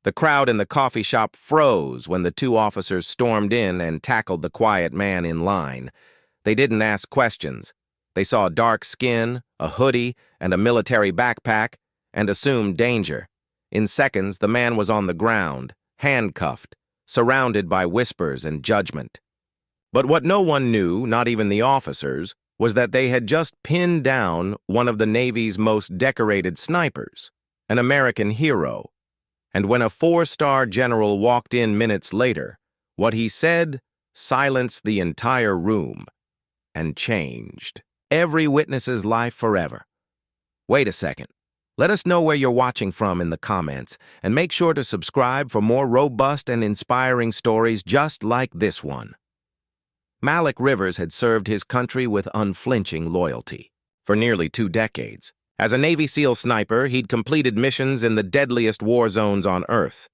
The crowd in the coffee shop froze when the two officers stormed in and tackled the quiet man in line. They didn't ask questions. They saw dark skin, a hoodie, and a military backpack, and assumed danger. In seconds, the man was on the ground, handcuffed, surrounded by whispers and judgment. But what no one knew, not even the officers, was that they had just pinned down one of the Navy's most decorated snipers, an American hero. And when a four-star general walked in minutes later, what he said silenced the entire room and changed every witness's life forever. Wait a second. Let us know where you're watching from in the comments, and make sure to subscribe for more robust and inspiring stories just like this one. Malik Rivers had served his country with unflinching loyalty for nearly 2 decades. As a Navy SEAL sniper, he'd completed missions in the deadliest war zones on Earth.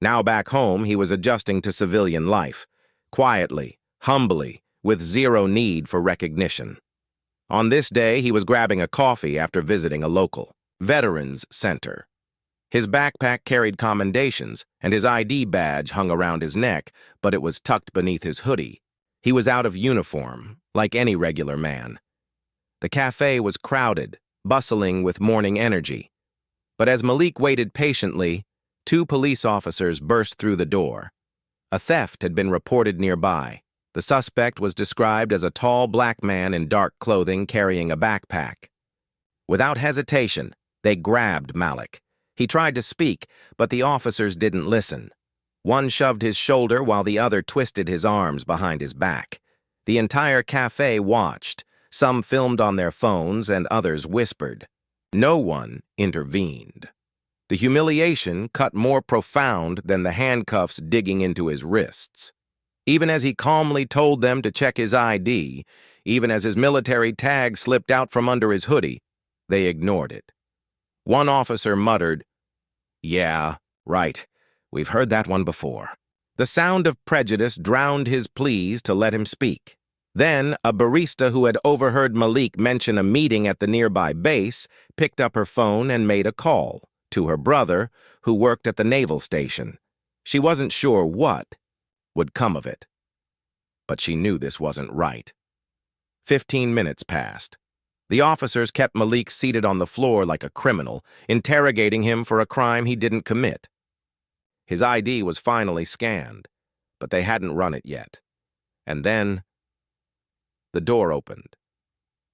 Now back home, he was adjusting to civilian life, quietly, humbly, with zero need for recognition. On this day, he was grabbing a coffee after visiting a local Veterans Center. His backpack carried commendations, and his ID badge hung around his neck, but it was tucked beneath his hoodie. He was out of uniform, like any regular man. The café was crowded, bustling with morning energy. But as Malik waited patiently, 2 police officers burst through the door. A theft had been reported nearby. The suspect was described as a tall black man in dark clothing carrying a backpack. Without hesitation, they grabbed Malik. He tried to speak, but the officers didn't listen. One shoved his shoulder while the other twisted his arms behind his back. The entire café watched. Some filmed on their phones and others whispered. No one intervened. The humiliation cut more profound than the handcuffs digging into his wrists. Even as he calmly told them to check his ID, even as his military tag slipped out from under his hoodie, they ignored it. One officer muttered, "Yeah, right. We've heard that one before." The sound of prejudice drowned his pleas to let him speak. Then, a barista who had overheard Malik mention a meeting at the nearby base picked up her phone and made a call to her brother, who worked at the naval station. She wasn't sure what would come of it, but she knew this wasn't right. 15 minutes passed. The officers kept Malik seated on the floor like a criminal, interrogating him for a crime he didn't commit. His ID was finally scanned, but they hadn't run it yet. And then the door opened.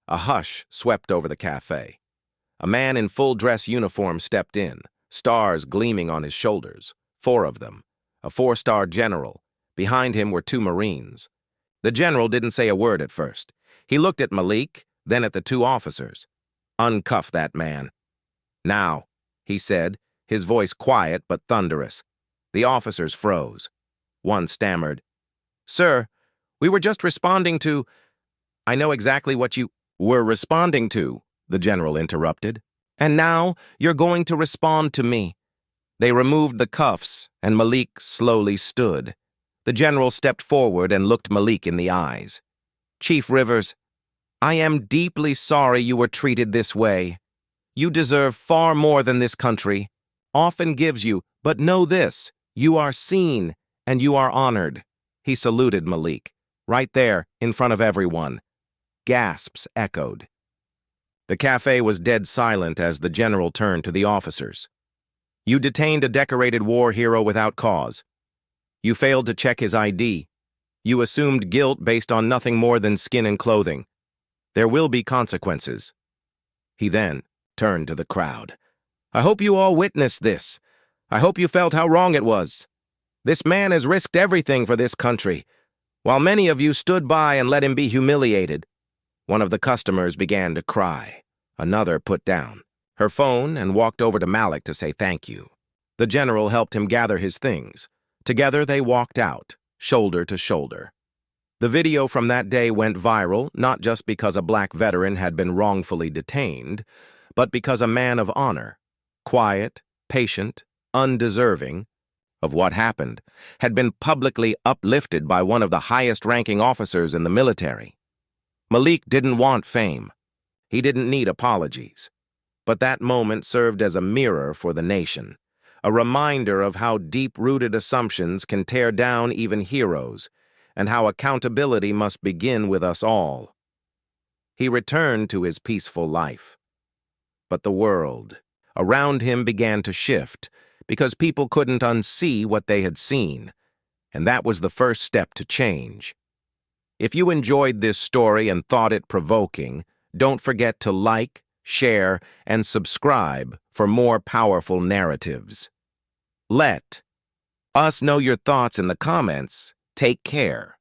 A hush swept over the café. A man in full-dress uniform stepped in, stars gleaming on his shoulders, 4 of them, a 4-star general. Behind him were 2 Marines. The general didn't say a word at first. He looked at Malik, then at the 2 officers. "Uncuff that man." "Now," he said, his voice quiet but thunderous. The officers froze. One stammered, "Sir, we were just responding to—" "I know exactly what you were responding to," the general interrupted. "And now you're going to respond to me." They removed the cuffs, and Malik slowly stood. The general stepped forward and looked Malik in the eyes. "Chief Rivers, I am deeply sorry you were treated this way. You deserve far more than this country often gives you, but know this, you are seen and you are honored." He saluted Malik, right there, in front of everyone. Gasps echoed. The café was dead silent as the general turned to the officers. "You detained a decorated war hero without cause. You failed to check his ID. You assumed guilt based on nothing more than skin and clothing. There will be consequences." He then turned to the crowd. "I hope you all witnessed this. I hope you felt how wrong it was. This man has risked everything for this country, while many of you stood by and let him be humiliated." One of the customers began to cry. Another put down her phone and walked over to Malik to say thank you. The general helped him gather his things. Together they walked out, shoulder to shoulder. The video from that day went viral, not just because a black veteran had been wrongfully detained, but because a man of honor, quiet, patient, undeserving of what happened, had been publicly uplifted by one of the highest-ranking officers in the military. Malik didn't want fame. He didn't need apologies. But that moment served as a mirror for the nation, a reminder of how deep-rooted assumptions can tear down even heroes, and how accountability must begin with us all. He returned to his peaceful life. But the world around him began to shift, because people couldn't unsee what they had seen, and that was the first step to change. If you enjoyed this story and thought it provoking, don't forget to like, share, and subscribe for more powerful narratives. Let us know your thoughts in the comments. Take care.